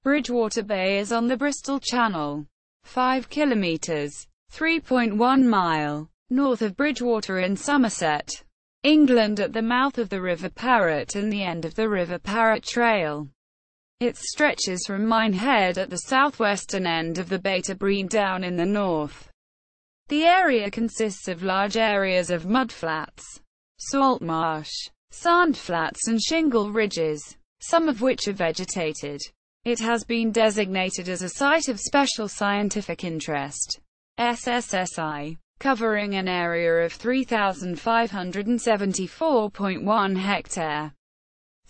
Bridgewater Bay is on the Bristol Channel, 5 kilometres, 3.1 mile, north of Bridgwater in Somerset, England, at the mouth of the River Parrett and the end of the River Parrett Trail. It stretches from Minehead at the southwestern end of the bay to Brean Down in the north. The area consists of large areas of mudflats, saltmarsh, sandflats and shingle ridges, some of which are vegetated. It has been designated as a Site of Special Scientific Interest, SSSI, covering an area of 3,574.1 hectare,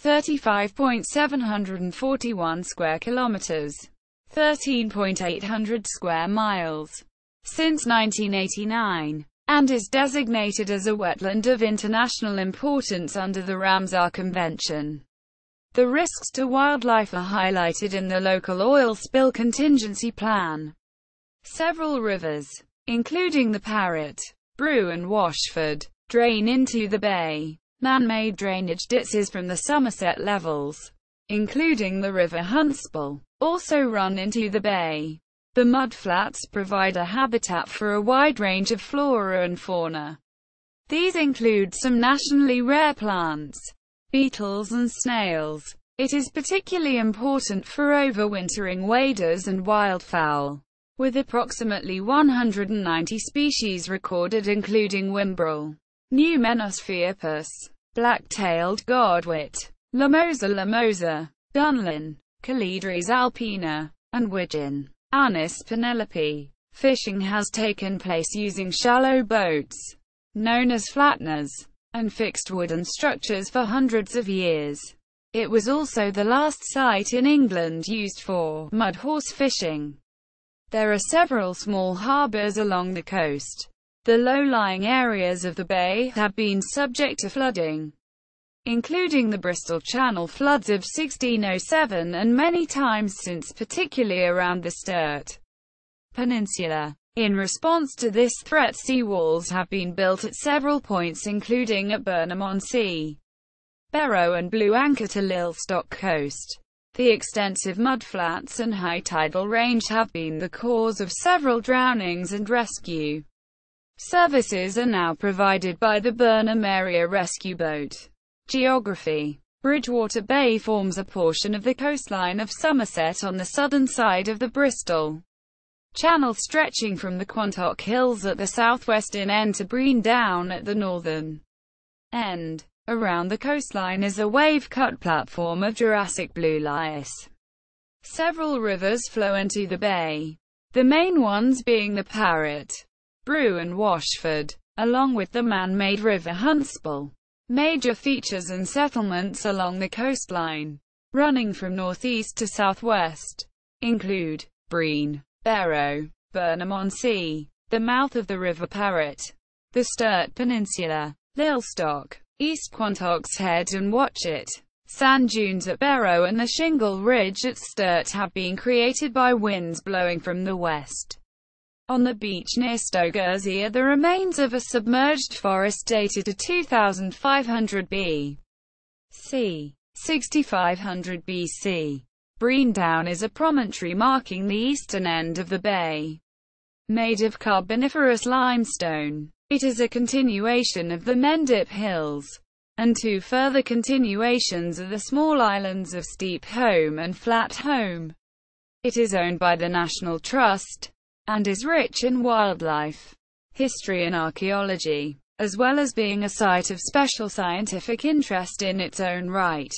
35.741 square kilometres, 13.800 square miles, since 1989, and is designated as a wetland of international importance under the Ramsar Convention. The risks to wildlife are highlighted in the local Oil Spill Contingency Plan. Several rivers, including the Parrett, Brue and Washford, drain into the bay. Man-made drainage ditches from the Somerset Levels, including the River Huntspill, also run into the bay. The mudflats provide a habitat for a wide range of flora and fauna. These include some nationally rare plants, beetles and snails. It is particularly important for overwintering waders and wildfowl, with approximately 190 species recorded, including whimbrel, Numenius phaeopus, black-tailed godwit, Limosa, dunlin, kilometres alpina, and widgeon, Anis penelope. Fishing has taken place using shallow boats, known as flatners, and fixed wooden structures for hundreds of years. It was also the last site in England used for mud horse fishing. There are several small harbours along the coast. The low-lying areas of the bay have been subject to flooding, including the Bristol Channel floods of 1607 and many times since, particularly around the Sturt Peninsula. In response to this threat, seawalls have been built at several points, including at Burnham-on-Sea, Barrow and Blue Anchor to Lilstock Coast. The extensive mudflats and high tidal range have been the cause of several drownings, and rescue services are now provided by the Burnham Area Rescue Boat. Geography. Bridgewater Bay forms a portion of the coastline of Somerset on the southern side of the Bristol Channel, stretching from the Quantock Hills at the southwestern end to Brean Down at the northern end. Around the coastline is a wave-cut platform of Jurassic blue lice. Several rivers flow into the bay, the main ones being the Parrett, Brue and Washford, along with the man-made River Huntspill. Major features and settlements along the coastline, running from northeast to southwest, include Brean, Barrow, Burnham-on-Sea, the mouth of the River Parrett, the Sturt Peninsula, Lilstock, East Quantock's Head and Watchet. Sand dunes at Barrow and the Shingle Ridge at Sturt have been created by winds blowing from the west. On the beach near Stogursey are the remains of a submerged forest dated to 2500 B.C. 6500 BC. Brean Down is a promontory marking the eastern end of the bay, made of Carboniferous limestone. It is a continuation of the Mendip Hills, and two further continuations are the small islands of Steep Home and Flat Home. It is owned by the National Trust, and is rich in wildlife, history and archaeology, as well as being a site of special scientific interest in its own right.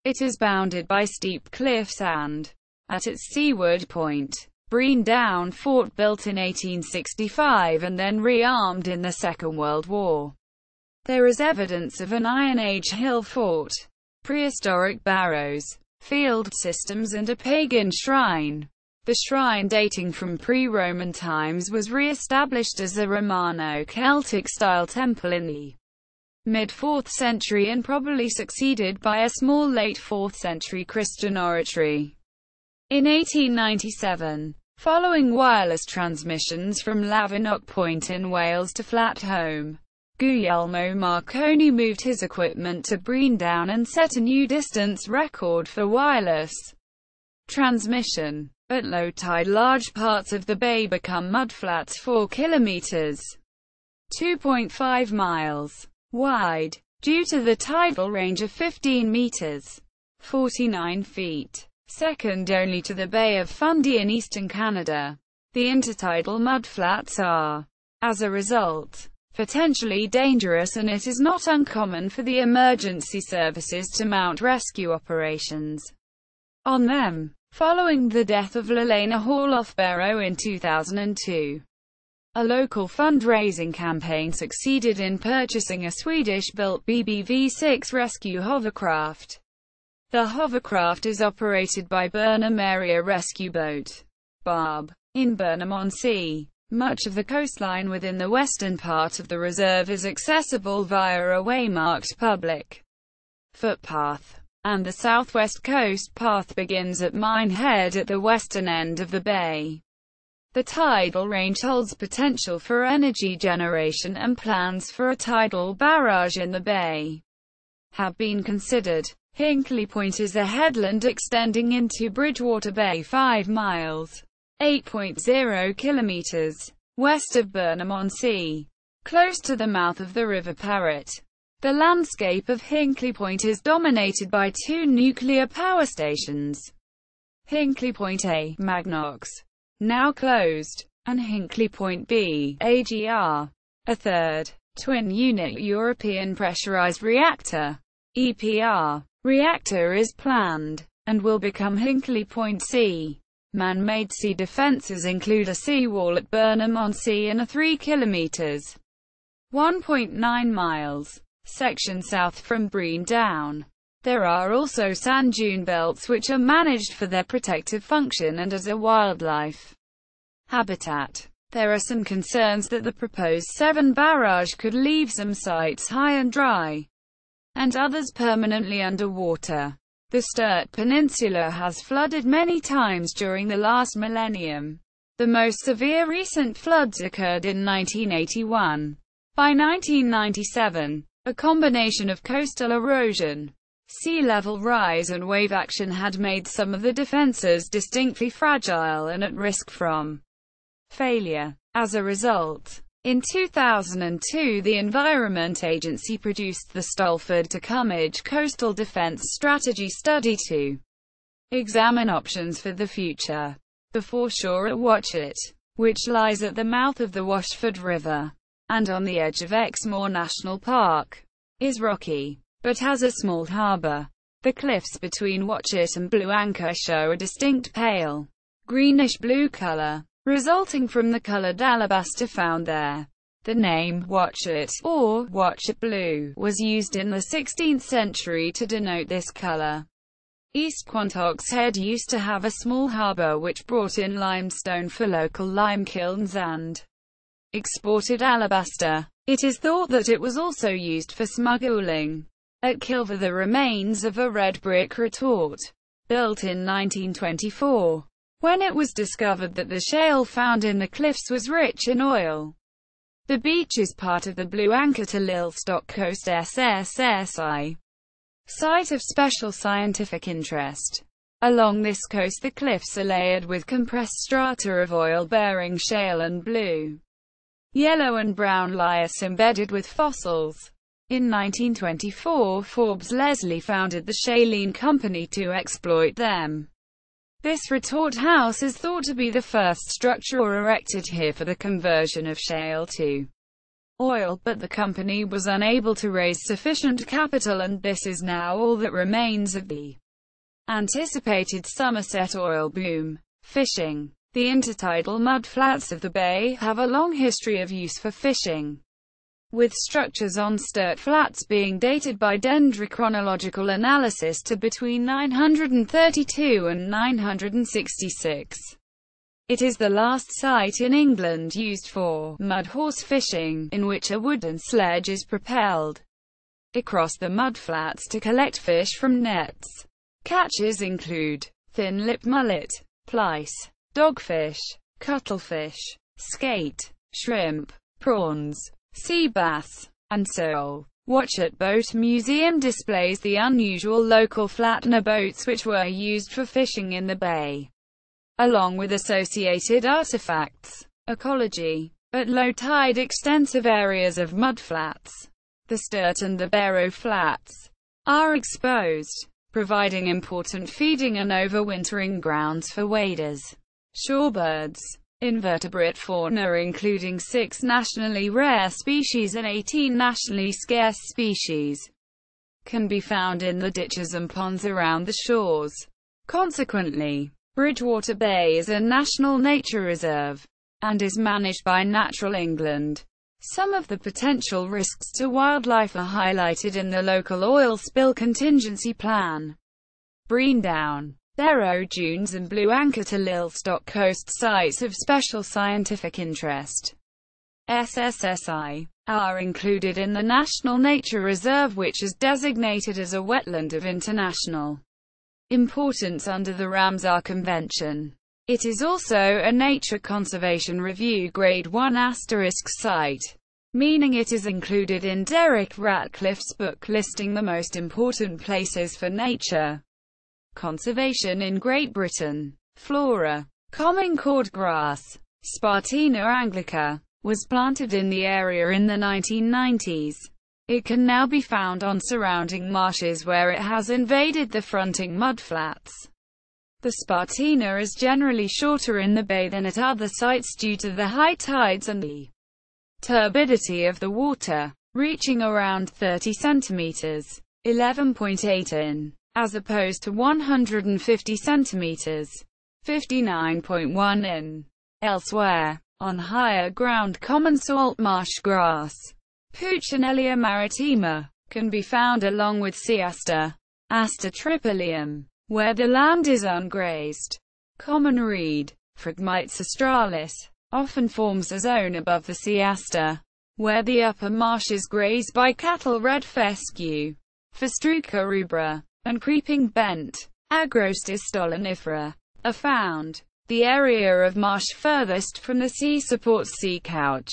It is bounded by steep cliffs and, at its seaward point, Brean Down Fort, built in 1865 and then re-armed in the Second World War. There is evidence of an Iron Age hill fort, prehistoric barrows, field systems and a pagan shrine. The shrine, dating from pre-Roman times, was re-established as a Romano-Celtic-style temple in the mid-4th century and probably succeeded by a small late 4th century Christian oratory. In 1897, following wireless transmissions from Lavernock Point in Wales to Flat Home, Guglielmo Marconi moved his equipment to Brean Down and set a new distance record for wireless Transmission. At low tide, large parts of the bay become mudflats 4 kilometres (2.5 miles) wide, due to the tidal range of 15 metres (49 feet), second only to the Bay of Fundy in eastern Canada. The intertidal mudflats are, as a result, potentially dangerous, and it is not uncommon for the emergency services to mount rescue operations on them. Following the death of Lelena Hall-Barrow in 2002, a local fundraising campaign succeeded in purchasing a Swedish-built BBV-6 rescue hovercraft. The hovercraft is operated by Burnham Area Rescue Boat (BARB) in Burnham-on-Sea. Much of the coastline within the western part of the reserve is accessible via a waymarked public footpath, and the southwest coast path begins at Minehead at the western end of the bay. The tidal range holds potential for energy generation, and plans for a tidal barrage in the bay have been considered. Hinkley Point is a headland extending into Bridgwater Bay 5 miles (8.0 kilometres) west of Burnham-on-Sea, close to the mouth of the River Parrett. The landscape of Hinkley Point is dominated by 2 nuclear power stations: Hinkley Point A, Magnox, now closed, and Hinkley Point B, AGR, a third, twin-unit European Pressurized Reactor, EPR, reactor is planned, and will become Hinkley Point C. Man-made sea defences include a seawall at Burnham-on-Sea and a 3 kilometres (1.9 miles) section south from Brean Down. There are also sand dune belts which are managed for their protective function and as a wildlife habitat. There are some concerns that the proposed Severn barrage could leave some sites high and dry, and others permanently underwater. The Sturt Peninsula has flooded many times during the last millennium. The most severe recent floods occurred in 1981. By 1997, a combination of coastal erosion, sea level rise and wave action had made some of the defences distinctly fragile and at risk from failure. As a result, in 2002 the Environment Agency produced the Stolford-to-Cummage Coastal Defence Strategy Study to examine options for the future. The foreshore at Watchet, which lies at the mouth of the Washford River, and on the edge of Exmoor National Park, is rocky, but has a small harbour. The cliffs between Watchet and Blue Anchor show a distinct pale, greenish-blue colour, resulting from the coloured alabaster found there. The name Watchet, or Watchet Blue, was used in the 16th century to denote this colour. East Quantocks Head used to have a small harbour which brought in limestone for local lime kilns and exported alabaster. It is thought that it was also used for smuggling. At Kilver the remains of a red brick retort, built in 1924, when it was discovered that the shale found in the cliffs was rich in oil. The beach is part of the Blue Anchor to Lilstock Coast SSSI site of special scientific interest. Along this coast the cliffs are layered with compressed strata of oil-bearing shale and blue, yellow and brown lias embedded with fossils. In 1924 Forbes Leslie founded the Shaline Company to exploit them. This retort house is thought to be the first structure erected here for the conversion of shale to oil, but the company was unable to raise sufficient capital, and this is now all that remains of the anticipated Somerset oil boom. Fishing. The intertidal mudflats of the bay have a long history of use for fishing, with structures on Sturt Flats being dated by dendrochronological analysis to between 932 and 966. It is the last site in England used for mud horse fishing, in which a wooden sledge is propelled across the mudflats to collect fish from nets. Catches include thin-lipped mullet, plaice, dogfish, cuttlefish, skate, shrimp, prawns, sea bass, and sole. Watchet Boat Museum displays the unusual local flatner boats which were used for fishing in the bay, along with associated artifacts. Ecology. At low tide, extensive areas of mudflats, the Sturt and the Barrow Flats, are exposed, providing important feeding and overwintering grounds for waders. Shorebirds. Invertebrate fauna including 6 nationally rare species and 18 nationally scarce species can be found in the ditches and ponds around the shores. Consequently, Bridgwater Bay is a national nature reserve and is managed by Natural England. Some of the potential risks to wildlife are highlighted in the local Oil Spill Contingency Plan. Brean Down, Barrow Dunes and Blue Anchor to Lilstock coast sites of special scientific interest, SSSI, are included in the National Nature Reserve, which is designated as a wetland of international importance under the Ramsar Convention. It is also a Nature Conservation Review Grade 1 * site, meaning it is included in Derek Ratcliffe's book listing the most important places for nature conservation in Great Britain. Flora. Common cordgrass, Spartina anglica, was planted in the area in the 1990s. It can now be found on surrounding marshes where it has invaded the fronting mudflats. The Spartina is generally shorter in the bay than at other sites due to the high tides and the turbidity of the water, reaching around 30 centimeters, 11.8 in, as opposed to 150 centimeters, 59.1 in, elsewhere. On higher ground, common saltmarsh grass, Puccinellia maritima, can be found along with sea aster, Aster tripolium, where the land is ungrazed. Common reed, Phragmites australis, often forms a zone above the sea aster, where the upper marsh is grazed by cattle. Red fescue, Festruca rubra, and creeping bent, Agrostis stolonifera, are found. The area of marsh furthest from the sea supports sea couch,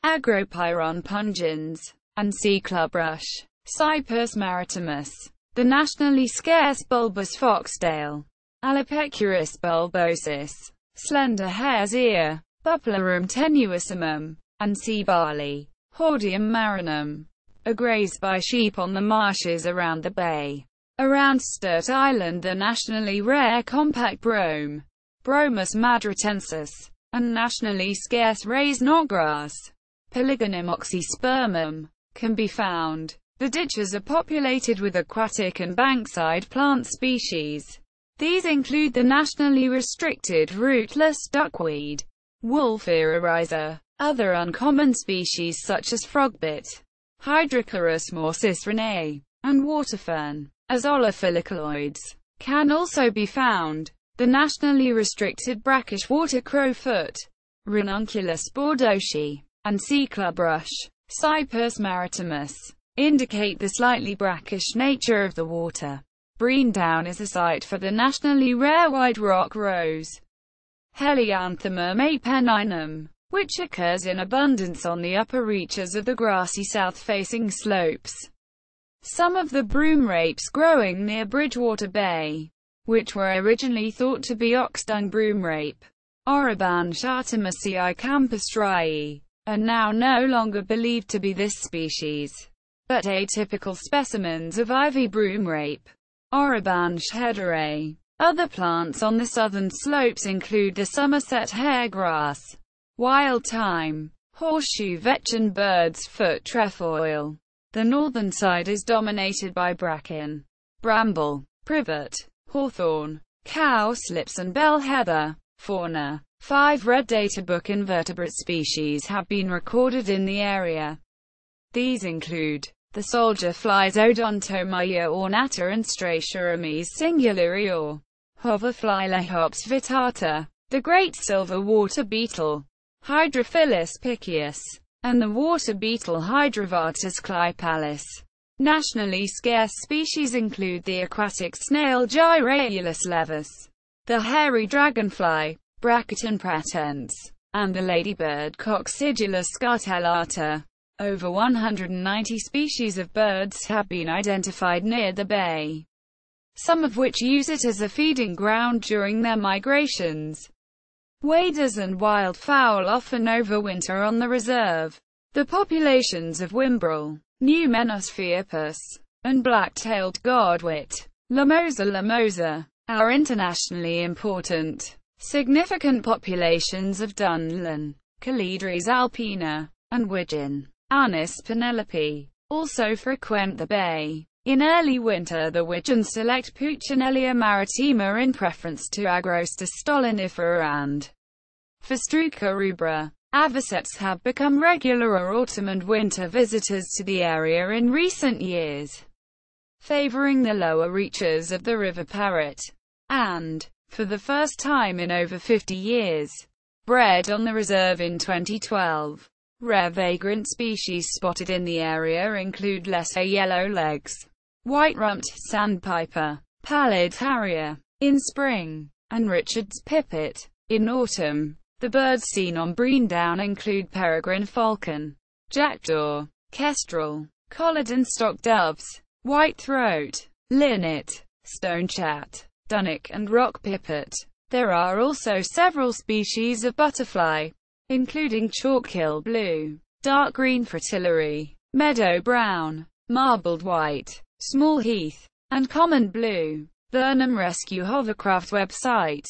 Agropyron pungens, and sea clubrush, Cypus maritimus. The nationally scarce bulbous foxtail, Alopecuris bulbosus, slender hare's ear, Buplarum tenuissimum, and sea barley, Hordeum marinum, are grazed by sheep on the marshes around the bay. Around Sturt Island, the nationally rare compact brome, Bromus madridensis, and nationally scarce raised knotgrass, Polygonum oxyspermum, can be found. The ditches are populated with aquatic and bankside plant species. These include the nationally restricted rootless duckweed, Wolfera rhiza, other uncommon species such as frogbit, Hydrochloris morsis and waterfern, as olophyllocaloids, can also be found. The nationally restricted brackish water crowfoot, Ranunculus bordeauxi, and sea clubrush, Cypus maritimus, indicate the slightly brackish nature of the water. Brean Down is a site for the nationally rare white rock rose, Helianthemum apenninum, which occurs in abundance on the upper reaches of the grassy south-facing slopes. Some of the broom rapes growing near Bridgwater Bay, which were originally thought to be oxdung broom rape, Orobanche artemisiae campestrii, are now no longer believed to be this species, but atypical specimens of ivy broom rape, Orobanche hederae. Other plants on the southern slopes include the Somerset hairgrass, wild thyme, horseshoe vetch and bird's foot trefoil. The northern side is dominated by bracken, bramble, privet, hawthorn, cowslips and bell heather. Fauna. 5 red data book invertebrate species have been recorded in the area. These include the soldier flies Odontomya ornata and Stratioromys singulari or hoverfly Lehops vittata, the great silver water beetle, Hydrophilus picius, and the water beetle Hydrovatus clypalis. Nationally scarce species include the aquatic snail Gyraeolus levis, the hairy dragonfly, Brachyton pratense, and the ladybird Coccidula scartellata. Over 190 species of birds have been identified near the bay, some of which use it as a feeding ground during their migrations. Waders and wildfowl often overwinter on the reserve. The populations of whimbrel, Numenius phaeopus, and black-tailed godwit, Limosa, are internationally important. Significant populations of dunlin, kilometres alpina, and widgeon, Anis penelope, also frequent the bay. In early winter the widgeon select Puccinelia maritima in preference to Agrostis stolonifera and Festruca rubra. Avocets have become regular autumn and winter visitors to the area in recent years, favouring the lower reaches of the River Parrett, and, for the first time in over 50 years, bred on the reserve in 2012. Rare vagrant species spotted in the area include lesser yellowlegs, white-rumped sandpiper, pallid harrier in spring, and Richard's pipit in autumn. The birds seen on Brean Down include peregrine falcon, jackdaw, kestrel, collared and stock doves, white-throat, linnet, stonechat, dunnock and rock pipit. There are also several species of butterfly, including chalk-hill blue, dark green fritillary, meadow brown, marbled white, small heath, and common blue. The Rescue hovercraft website